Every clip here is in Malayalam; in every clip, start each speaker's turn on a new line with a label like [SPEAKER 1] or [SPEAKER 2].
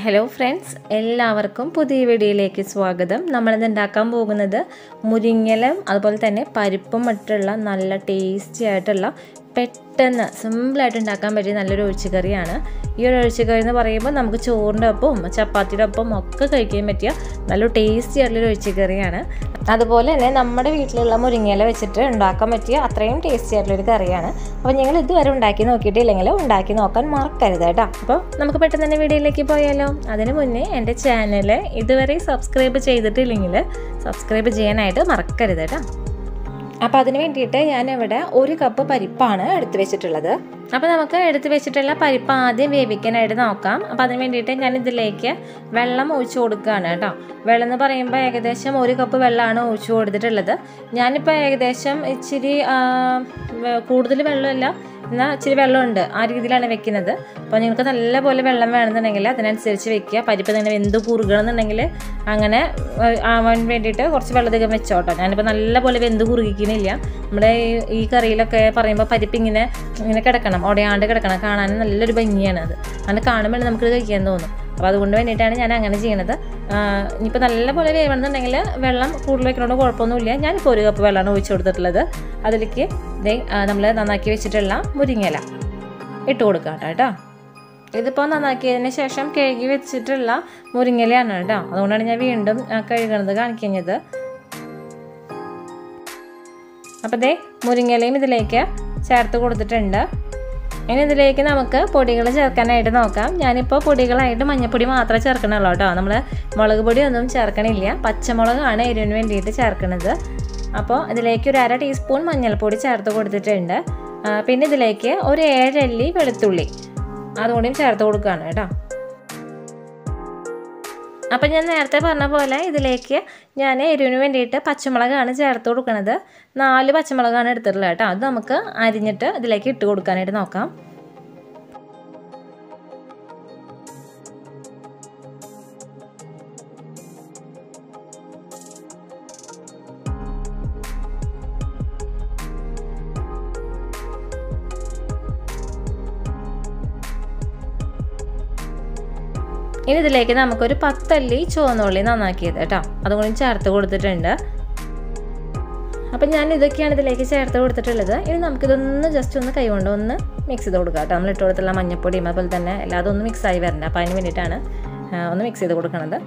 [SPEAKER 1] ഹലോ ഫ്രണ്ട്സ്, എല്ലാവർക്കും പുതിയ വീഡിയോയിലേക്ക് സ്വാഗതം. നമ്മളിന്ന് ഉണ്ടാക്കാൻ പോകുന്നത് മുരിങ്ങയിലും അതുപോലെ തന്നെ പരിപ്പും മറ്റുള്ള നല്ല ടേസ്റ്റി ആയിട്ടുള്ള പെട്ടെന്ന് സിമ്പിളായിട്ട് ഉണ്ടാക്കാൻ പറ്റിയ നല്ലൊരു ഒഴിച്ചുകറിയാണ്. ഈ ഒരു ഒഴിച്ചുകറി എന്ന് പറയുമ്പോൾ നമുക്ക് ചോറിൻ്റെ ഒപ്പം ചപ്പാത്തിയുടെ ഒപ്പം ഒക്കെ കഴിക്കാൻ പറ്റിയ നല്ലൊരു ടേസ്റ്റി ആയിട്ടുള്ളൊരു ഒഴിച്ചുകറിയാണ്. അതുപോലെ തന്നെ നമ്മുടെ വീട്ടിലുള്ള മുരിങ്ങയില വെച്ചിട്ട് ഉണ്ടാക്കാൻ പറ്റിയ അത്രയും ടേസ്റ്റി ആയിട്ടുള്ളൊരു കറിയാണ്. അപ്പോൾ നിങ്ങൾ ഇതുവരെ ഉണ്ടാക്കി നോക്കിയിട്ടില്ലെങ്കിൽ ഉണ്ടാക്കി നോക്കാൻ മറക്കരുത് കേട്ടോ. അപ്പോൾ നമുക്ക് പെട്ടെന്ന് തന്നെ വീഡിയോയിലേക്ക് പോയാലോ. അതിന് മുന്നേ എൻ്റെ ചാനൽ ഇതുവരെ സബ്സ്ക്രൈബ് ചെയ്തിട്ടില്ലെങ്കിൽ സബ്സ്ക്രൈബ് ചെയ്യാനായിട്ട് മറക്കരുത് കേട്ടോ. അപ്പോൾ അതിന് വേണ്ടിയിട്ട് ഞാനിവിടെ 1 കപ്പ് പരിപ്പാണ് എടുത്ത് വെച്ചിട്ടുള്ളത്. അപ്പോൾ നമുക്ക് എടുത്ത് വെച്ചിട്ടുള്ള പരിപ്പ് ആദ്യം വേവിക്കാനായിട്ട് നോക്കാം. അപ്പോൾ അതിന് വേണ്ടിയിട്ട് ഞാൻ ഇതിലേക്ക് വെള്ളം ഒഴിച്ചു കൊടുക്കുകയാണ് കേട്ടോ. വെള്ളം എന്ന് പറയുമ്പോൾ ഏകദേശം 1 കപ്പ് വെള്ളമാണ് ഒഴിച്ചു കൊടുത്തിട്ടുള്ളത്. ഞാനിപ്പോൾ ഏകദേശം ഇച്ചിരി കൂടുതൽ വെള്ളമല്ല, എന്നാൽ ഇച്ചിരി വെള്ളമുണ്ട്, ആ രീതിയിലാണ് വെക്കുന്നത്. അപ്പോൾ നിങ്ങൾക്ക് നല്ലപോലെ വെള്ളം വേണമെന്നുണ്ടെങ്കിൽ അതിനനുസരിച്ച് വെക്കുക. പരിപ്പ് തന്നെ വെന്ത് കുറുകണമെന്നുണ്ടെങ്കിൽ അങ്ങനെ ആവാൻ വേണ്ടിയിട്ട് കുറച്ച് വെള്ളം അധികം വെച്ചോട്ടോ. ഞാനിപ്പോൾ നല്ലപോലെ വെന്ത് കുറുകിക്കുന്നില്ല. നമ്മുടെ ഈ കറിയിലൊക്കെ പറയുമ്പോൾ പരിപ്പ് ഇങ്ങനെ കിടക്കണം, ഉടയാണ്ട് കിടക്കണം. കാണാനും നല്ലൊരു ഭംഗിയാണ് അത്. അങ്ങനെ കാണുമ്പോൾ നമുക്ക് കഴിക്കാൻ തോന്നും. അപ്പോൾ അതുകൊണ്ട് വേണ്ടിയിട്ടാണ് ഞാൻ അങ്ങനെ ചെയ്യണത്. ഇനിയിപ്പോൾ നല്ലപോലെ വേവണമെന്നുണ്ടെങ്കിൽ വെള്ളം കൂടുതൽ വെക്കണോണ്ട് കുഴപ്പമൊന്നുമില്ല. ഞാനിപ്പോൾ 1 കപ്പ് വെള്ളമാണ് ഒഴിച്ചു കൊടുത്തിട്ടുള്ളത്. അതിലേക്ക് നമ്മൾ നന്നാക്കി വെച്ചിട്ടുള്ള മുരിങ്ങയില ഇട്ട് കൊടുക്കാം കേട്ടോ. ഇതിപ്പോൾ നന്നാക്കിയതിന് ശേഷം കഴുകി വെച്ചിട്ടുള്ള മുരിങ്ങയിലയാണ് കേട്ടോ. അതുകൊണ്ടാണ് ഞാൻ വീണ്ടും കഴുകണത് കാണിക്കുന്നത്. അപ്പോൾ മുരിങ്ങയിലയും ഇതിലേക്ക് ചേർത്ത് കൊടുത്തിട്ടുണ്ട്. ഇനി ഇതിലേക്ക് നമുക്ക് പൊടികൾ ചേർക്കാനായിട്ട് നോക്കാം. ഞാനിപ്പോൾ പൊടികളായിട്ട് മഞ്ഞൾപ്പൊടി മാത്രമേ ചേർക്കണുള്ളൂ കേട്ടോ. നമ്മൾ മുളക് പൊടിയൊന്നും ചേർക്കണില്ല. പച്ചമുളകാണ് എരിവിന് വേണ്ടിയിട്ട് ചേർക്കുന്നത്. അപ്പോൾ ഇതിലേക്ക് ഒരു 1/2 ടീസ്പൂൺ മഞ്ഞൾപ്പൊടി ചേർത്ത് കൊടുത്തിട്ടുണ്ട്. പിന്നെ ഇതിലേക്ക് ഒരു 7 അല്ലി വെളുത്തുള്ളി അതുകൊണ്ടും ചേർത്ത് കൊടുക്കുകയാണ് കേട്ടോ. അപ്പം ഞാൻ നേരത്തെ പറഞ്ഞ പോലെ ഇതിലേക്ക് ഞാൻ എരിവിന് വേണ്ടിയിട്ട് പച്ചമുളകാണ് ചേർത്ത് കൊടുക്കുന്നത്. 4 പച്ചമുളകാണ് എടുത്തിട്ടുള്ളത് കേട്ടോ. അത് നമുക്ക് അരിഞ്ഞിട്ട് ഇതിലേക്ക് ഇട്ട് കൊടുക്കാനായിട്ട് നോക്കാം. ഇനി ഇതിലേക്ക് നമുക്കൊരു 10 അല്ലി ചുവന്നുള്ളി നന്നാക്കിയത് കേട്ടോ, അതുകൊണ്ട് ചേർത്ത് കൊടുത്തിട്ടുണ്ട്. അപ്പം ഞാൻ ഇതൊക്കെയാണ് ഇതിലേക്ക് ചേർത്ത് കൊടുത്തിട്ടുള്ളത്. ഇനി നമുക്കിതൊന്ന് ജസ്റ്റ് ഒന്ന് കൈകൊണ്ട് ഒന്ന് മിക്സ് ചെയ്ത് കൊടുക്കാം കേട്ടോ. നമ്മൾ ഇട്ട് കൊടുത്തുള്ള മഞ്ഞപ്പൊടിയും അതുപോലെ തന്നെ എല്ലാതും ഒന്ന് മിക്സായി വരണം. അപ്പം അതിന് വേണ്ടിയിട്ടാണ് ഒന്ന് മിക്സ് ചെയ്ത് കൊടുക്കണത്.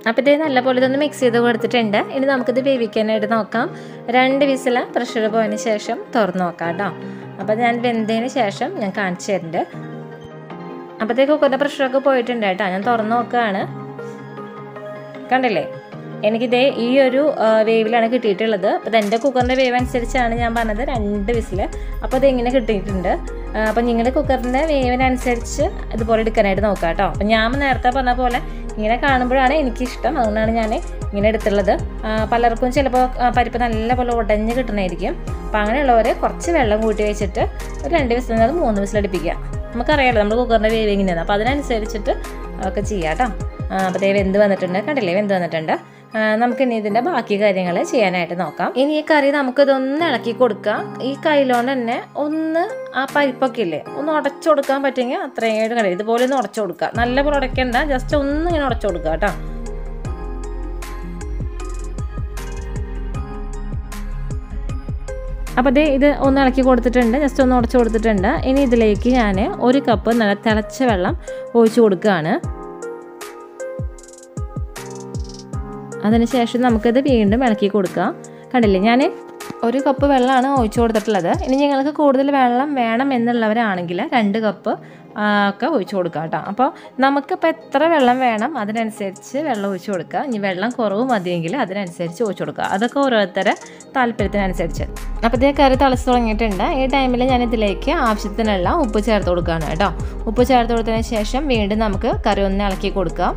[SPEAKER 1] അപ്പോൾ ഇത് നല്ലപോലെ ഇതൊന്ന് മിക്സ് ചെയ്ത് കൊടുത്തിട്ടുണ്ട്. ഇനി നമുക്കിത് വേവിക്കാനായിട്ട് നോക്കാം. 2 വിസിൽ പ്രഷർ പോയതിന് ശേഷം തുറന്ന് നോക്കാം കേട്ടോ. അപ്പോൾ ഞാൻ വെന്തതിന് ശേഷം ഞാൻ കാണിച്ചു തരുന്നുണ്ട്. അപ്പോഴത്തേക്ക് കുക്കറിൻ്റെ പ്രഷറൊക്കെ പോയിട്ടുണ്ട് കേട്ടോ. ഞാൻ തുറന്ന് നോക്കുകയാണ്. കണ്ടില്ലേ, എനിക്കിതേ ഈ ഒരു വേവിലാണ് കിട്ടിയിട്ടുള്ളത്. അപ്പോൾ എൻ്റെ കുക്കറിൻ്റെ വേവ് അനുസരിച്ചാണ് ഞാൻ പറഞ്ഞത് 2 വിസിൽ. അപ്പോൾ ഇതെങ്ങനെ കിട്ടിയിട്ടുണ്ട്. അപ്പോൾ നിങ്ങളുടെ കുക്കറിൻ്റെ വേവിനനുസരിച്ച് ഇതുപോലെ എടുക്കാനായിട്ട് നോക്കാം കേട്ടോ. അപ്പോൾ ഞാൻ നേരത്തെ പറഞ്ഞ പോലെ ഇങ്ങനെ കാണുമ്പോഴാണ് എനിക്കിഷ്ടം, അതുകൊണ്ടാണ് ഞാൻ ഇങ്ങനെ എടുത്തുള്ളത്. പലർക്കും ചിലപ്പോൾ പരിപ്പ് നല്ലപോലെ ഉടഞ്ഞ് കിട്ടണമായിരിക്കും. അപ്പോൾ അങ്ങനെയുള്ളവർ കുറച്ച് വെള്ളം കൂട്ടി വെച്ചിട്ട് ഒരു 2 വിസിൽ അത് 3 വിസിൽ അടുപ്പിക്കുക. നമുക്കറിയാമല്ലോ നമ്മൾ കുക്കറിൻ്റെ വേവ് എങ്ങനെയാണ്. അപ്പോൾ അതിനനുസരിച്ചിട്ട് ഒക്കെ ചെയ്യാം കേട്ടോ. അപ്പോൾ വെന്ത് വന്നിട്ടുണ്ട്, കണ്ടില്ലേ, വെന്ത് വന്നിട്ടുണ്ട്. നമുക്കിനി ഇതിൻ്റെ ബാക്കി കാര്യങ്ങൾ ചെയ്യാനായിട്ട് നോക്കാം. ഇനി ഈ കറി നമുക്കിതൊന്ന് ഇളക്കി കൊടുക്കാം. ഈ കയ്യിലോണ്ട് തന്നെ ഒന്ന് ആ പരിപ്പൊക്കെ ഇല്ലേ ഒന്ന് ഉടച്ചു കൊടുക്കാൻ പറ്റുമെങ്കിൽ അത്രയും കറി ഇതുപോലെ ഒന്ന് ഉടച്ചു കൊടുക്കുക. നല്ലപോലെ ഉടയ്ക്കണ്ട, ജസ്റ്റ് ഒന്ന് ഇങ്ങനെ ഉടച്ചു കൊടുക്കുക കേട്ടോ. അപ്പോൾ ഇത് ഒന്ന് ഇളക്കി കൊടുത്തിട്ടുണ്ട്, ജസ്റ്റ് ഒന്ന് ഉടച്ചു കൊടുത്തിട്ടുണ്ട്. ഇനി ഇതിലേക്ക് ഞാൻ 1 കപ്പ് നല്ല തിളച്ച വെള്ളം ഒഴിച്ചു കൊടുക്കുകയാണ്. അതിനുശേഷം നമുക്കിത് വീണ്ടും ഇളക്കി കൊടുക്കാം. കണ്ടില്ലേ, ഞാൻ 1 കപ്പ് വെള്ളമാണ് ഒഴിച്ചു കൊടുത്തിട്ടുള്ളത്. ഇനി നിങ്ങൾക്ക് കൂടുതൽ വെള്ളം വേണം എന്നുള്ളവരാണെങ്കിൽ 2 കപ്പ് ഒക്കെ ഒഴിച്ചു കൊടുക്കാം കേട്ടോ. അപ്പോൾ നമുക്കിപ്പോൾ എത്ര വെള്ളം വേണം അതിനനുസരിച്ച് വെള്ളം ഒഴിച്ചു കൊടുക്കുക. ഇനി വെള്ളം കുറവ് മതിയെങ്കിൽ അതിനനുസരിച്ച് ഒഴിച്ചു കൊടുക്കുക. അതൊക്കെ ഓരോരുത്തരുടെ താല്പര്യത്തിനനുസരിച്ച്. അപ്പോൾ കറി തിളച്ച് തുടങ്ങിയിട്ടുണ്ട്. ഈ ടൈമിൽ ഞാൻ ഇതിലേക്ക് ആവശ്യത്തിനുള്ള ഉപ്പ് ചേർത്ത് കൊടുക്കുകയാണ് കേട്ടോ. ഉപ്പ് ചേർത്ത് കൊടുത്തതിന് ശേഷം വീണ്ടും നമുക്ക് കറി ഒന്ന് ഇളക്കി കൊടുക്കാം.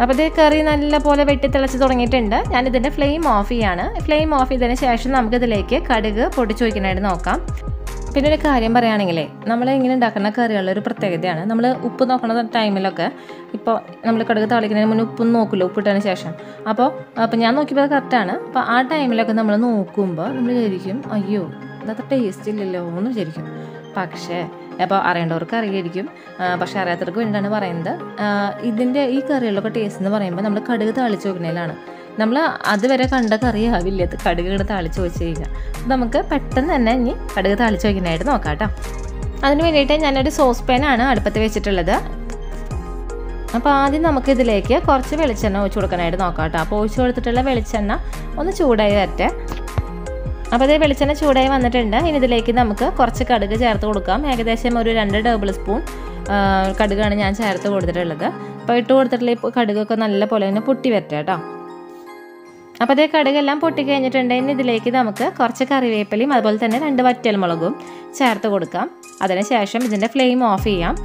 [SPEAKER 1] അപ്പോൾ കറി നല്ലപോലെ വെട്ടി തിളച്ച് തുടങ്ങിയിട്ടുണ്ട്. ഞാനിതിൻ്റെ ഫ്ലെയിം ഓഫ് ചെയ്യാണ്. ഫ്ലെയിം ഓഫ് ചെയ്തതിന് ശേഷം നമുക്കിതിലേക്ക് കടുക് പൊട്ടിച്ച് വയ്ക്കാനായിട്ട് നോക്കാം. പിന്നെ ഒരു കാര്യം പറയുകയാണെങ്കിലേ നമ്മൾ ഇങ്ങനെ ഉണ്ടാക്കുന്ന കറികളുടെ പ്രത്യേകതയാണ്. നമ്മൾ ഉപ്പ് നോക്കുന്ന ടൈമിലൊക്കെ ഇപ്പോൾ നമ്മൾ കടുക് താളിക്കുന്നതിന് മുന്നേ ഉപ്പൊന്നും നോക്കില്ല, ഉപ്പിട്ടതിന് ശേഷം. അപ്പോൾ ഞാൻ നോക്കിയപ്പോൾ കറക്റ്റാണ്. അപ്പോൾ ആ ടൈമിലൊക്കെ നമ്മൾ നോക്കുമ്പോൾ നമ്മൾ വിചാരിക്കും അയ്യോ അതത്ര ടേസ്റ്റ് ഇല്ലല്ലോ എന്ന് വിചാരിക്കും. പക്ഷേ അപ്പോൾ അറിയേണ്ടവർക്ക് അറിയായിരിക്കും, പക്ഷേ അറിയാത്തവർക്ക് വേണ്ടിയിട്ടാണ് പറയുന്നത്. ഈ കറികളിലൊക്കെ ടേസ്റ്റ് എന്ന് പറയുമ്പോൾ നമ്മൾ കടുക് താളിച്ച് വെക്കുന്നതിലാണ്. നമ്മൾ അതുവരെ കണ്ട കറി ആവില്ല കടുക് താളിച്ച് വെച്ച് കഴിഞ്ഞാൽ. നമുക്ക് പെട്ടെന്ന് തന്നെ ഇനി കടുക് താളിച്ച് വയ്ക്കാനായിട്ട് നോക്കാം കേട്ടോ. അതിന് വേണ്ടിയിട്ട് ഞാനൊരു സോസ് പാനാണ് അടുപ്പത്ത് വെച്ചിട്ടുള്ളത്. അപ്പോൾ ആദ്യം നമുക്ക് ഇതിലേക്ക് കുറച്ച് വെളിച്ചെണ്ണ ഒഴിച്ച് കൊടുക്കാനായിട്ട് നോക്കാം കേട്ടോ. അപ്പോൾ ഒഴിച്ച് കൊടുത്തിട്ടുള്ള വെളിച്ചെണ്ണ ഒന്ന് ചൂടായി വരട്ടെ. അപ്പോൾ ഇത് വെളിച്ചെണ്ണ ചൂടായി വന്നിട്ടുണ്ട്. ഇനി ഇതിലേക്ക് നമുക്ക് കുറച്ച് കടുക് ചേർത്ത് കൊടുക്കാം. ഏകദേശം ഒരു 2 ടേബിൾ സ്പൂൺ കടുകാണ് ഞാൻ ചേർത്ത് കൊടുത്തിട്ടുള്ളത്. അപ്പോൾ ഇട്ട് കൊടുത്തിട്ടുള്ള ഈ കടുകൊക്കെ നല്ല പോലെ തന്നെ പൊട്ടി വരട്ടെ കേട്ടോ. അപ്പോൾ അതേ കടുകെല്ലാം പൊട്ടി കഴിഞ്ഞിട്ടുണ്ടെങ്കിൽ ഇതിലേക്ക് നമുക്ക് കുറച്ച് കറിവേപ്പിലയും അതുപോലെ തന്നെ 2 വറ്റൽമുളകും ചേർത്ത് കൊടുക്കാം. അതിനുശേഷം ഇതിൻ്റെ ഫ്ലെയിം ഓഫ് ചെയ്യാം,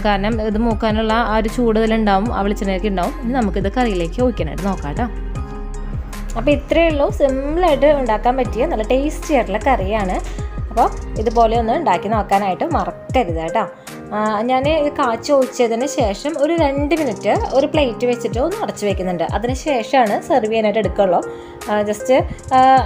[SPEAKER 1] കാരണം ഇത് മൂക്കാനുള്ള ആ ഒരു ചൂടുതലുണ്ടാവും, ആ വെളിച്ചെണ്ണയൊക്കെ ഉണ്ടാവും. ഇനി നമുക്കിത് കറിയിലേക്ക് ഒഴിക്കാനായിട്ട് നോക്കാം കേട്ടോ. അപ്പോൾ ഇത്രയേ ഉള്ളൂ, സിമ്പിളായിട്ട് ഉണ്ടാക്കാൻ പറ്റിയ നല്ല ടേസ്റ്റി ആയിട്ടുള്ള കറിയാണ്. അപ്പോൾ ഇതുപോലെ ഒന്ന് ഉണ്ടാക്കി നോക്കാനായിട്ട് മറക്കരുത് കേട്ടോ. ഞാൻ ഇത് കാച്ചി ഒഴിച്ചതിന് ശേഷം ഒരു 2 മിനിറ്റ് ഒരു പ്ലേറ്റ് വെച്ചിട്ട് ഒന്ന് അടച്ചു വെക്കുന്നുണ്ട്. അതിന് ശേഷമാണ് സെർവ് ചെയ്യാനായിട്ട് എടുക്കുള്ളൂ. ജസ്റ്റ്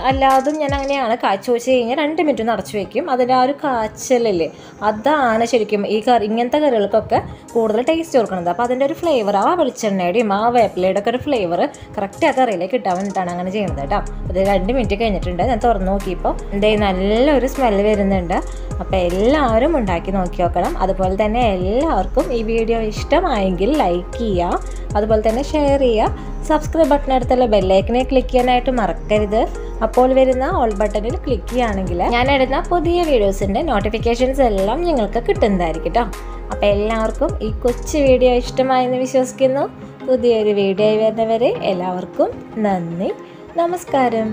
[SPEAKER 1] അല്ലാതും ഞാൻ അങ്ങനെയാണ് കാച്ചി ഒഴിച്ച് കഴിഞ്ഞാൽ 2 മിനിറ്റ് ഒന്ന് അടച്ചു വെക്കും. അതിൻ്റെ ആ ഒരു കാച്ചലില്ലേ, അതാണ് ശരിക്കും ഈ ഇങ്ങനത്തെ കറികൾക്കൊക്കെ കൂടുതൽ ടേസ്റ്റ് കൊടുക്കുന്നത്. അപ്പോൾ അതിൻ്റെ ഒരു ഫ്ലേവർ, ആ വെളിച്ചെണ്ണയുടെയും ആ വേപ്പിലയുടെ ഒക്കെ ഒരു ഫ്ലേവർ കറക്റ്റ് ആ കറിയിലേക്ക് കിട്ടാൻ വേണ്ടിയിട്ടാണ് അങ്ങനെ ചെയ്യുന്നത് കേട്ടോ. അത് 2 മിനിറ്റ് കഴിഞ്ഞിട്ടുണ്ട്. ഞാൻ തുറന്ന് നോക്കിയപ്പോൾ നല്ലൊരു സ്മെല്ല് വരുന്നുണ്ട്. അപ്പോൾ എല്ലാവരും ഉണ്ടാക്കി നോക്കി നോക്കണം. അതുപോലെ തന്നെ എല്ലാവർക്കും ഈ വീഡിയോ ഇഷ്ടമായെങ്കിൽ ലൈക്ക് ചെയ്യുക, അതുപോലെ തന്നെ ഷെയർ ചെയ്യുക. സബ്സ്ക്രൈബ് ബട്ടൺ അടുത്തുള്ള ബെല്ലൈക്കനെ ക്ലിക്ക് ചെയ്യാനായിട്ട് മറക്കരുത്. അപ്പോൾ വരുന്ന ഓൾ ബട്ടണിൽ ക്ലിക്ക് ചെയ്യുകയാണെങ്കിൽ ഞാൻ ഇടുന്ന പുതിയ വീഡിയോസിൻ്റെ നോട്ടിഫിക്കേഷൻസ് എല്ലാം നിങ്ങൾക്ക് കിട്ടുന്നതായിരിക്കും കേട്ടോ. അപ്പോൾ എല്ലാവർക്കും ഈ കൊച്ചു വീഡിയോ ഇഷ്ടമായെന്ന് വിശ്വസിക്കുന്നു. പുതിയൊരു വീഡിയോ വരുന്നവരെ എല്ലാവർക്കും നന്ദി, നമസ്കാരം.